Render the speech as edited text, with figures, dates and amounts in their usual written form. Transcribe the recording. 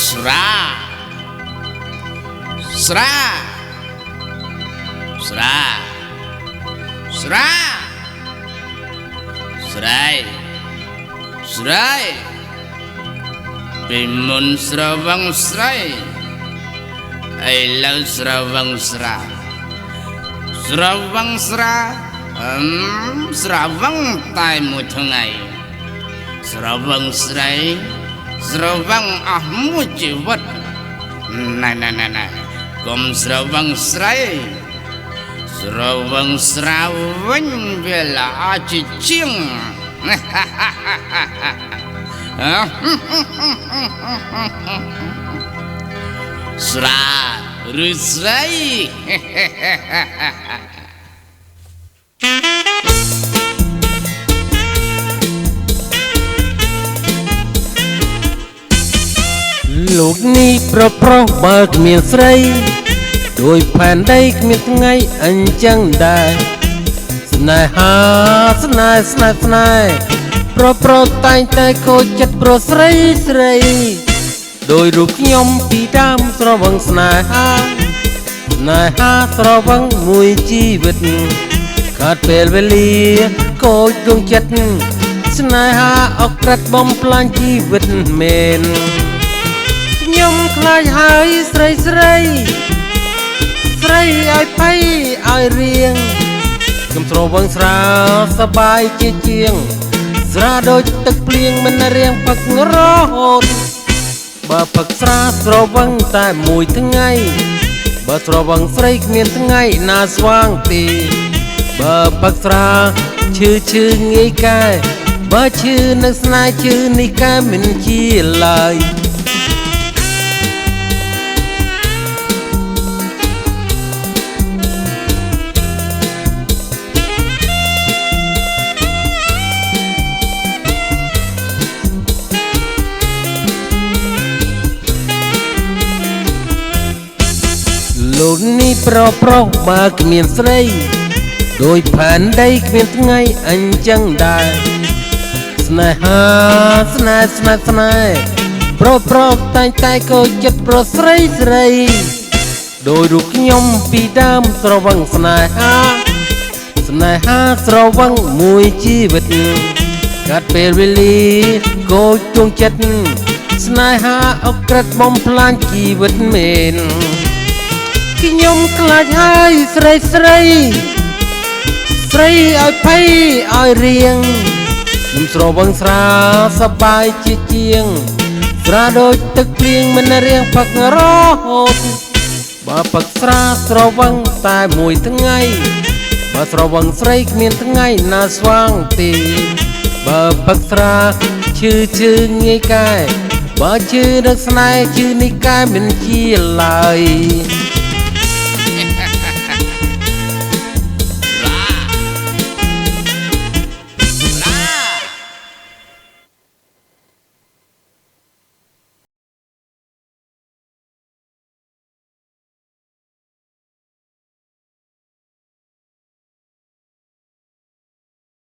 ស្រាស្រាស្រាស្រាស្រ័យស្រ័យពីមុនស្រវឹងស្រ័យឥឡូវស្រវឹងស្រាស្រវឹងស្រាស្រវឹងតែមួយថ្ងៃស្រវឹងស្រីស្រវឹងអស់មួយជីវិតណែកុំស្រវឹងស្រីស្រវឹងស្រាវិញវាល្អជាជាងស្រាឬស្រីលោកនេះប្រប្រុសបើគ្មានស្រីដោយផែនដីគ្មានថ្ងៃអញ្ចឹងដែរស្នេហាស្នេហ៍ស្នេហ៍ស្នេហ៍ប្រប្រុសតែងតែខូចចិត្តប្រុសស្រីស្រីដោយរូបខ្ញុំពីដើមស្រវឹងស្នេហាស្នេហាស្រវឹងមួយជីវិតខាត់ពេលវេលាខូចដួងចិត្តស្នេហាអក្រិតបំផ្លាញជីវិតមែនខ្ញុំខ្លាចហើយស្រីស្រីស្រីឲ្យភ័យឲ្យរៀងខ្ញុំស្រវឹងស្រាសបាយជាងស្រាដូចទឹកភ្លៀងមិនរៀងផឹករហូតបើផឹកស្រាស្រវឹងតែមួយថ្ងៃបើស្រវឹងស្រីគ្មានថ្ងៃណាស្វាងទេបើផឹកស្រាឈឺងាយកែបើឈឺនឹងស្នេហ៍ឈឺនេះកែមិនជាឡើយលោកនេះប្រប្រុសបើគ្មានស្រីដោយផែនដីគ្មានថ្ងៃអញ្ចឹងដែរស្នេហាស្នេហ៍ស្នេហ៍ស្នេហ៍ប្រប្រុសតែងតែខូចចិត្តប្រុសស្រីស្រីដោយរូបខ្ញុំពីដើមស្រវឹងស្នេហាស្នេហាស្រវឹងមួយជីវិតកាត់ពេលវេលាខូចដួងចិត្តស្នេហាអក្រិតបំផ្លាញជីវិតមែនខ្ញុំខ្លាចហើយស្រីស្រីស្រីឲ្យភ័យឲ្យរៀងខ្ញុំស្រវឹងស្រាសប្បាយជាងស្រាដូចទឹកភ្លៀងមិនរៀងផឹករហូតបើផឹកស្រាស្រវឹងតែមួយថ្ងៃបើស្រវឹងស្រីគ្មានថ្ងៃណាស្វាងទេបើផឹកស្រាឈឺងាយកែបើឈឺនឹងស្នេហ៍ឈឺនេះកែមិនជាឡើយ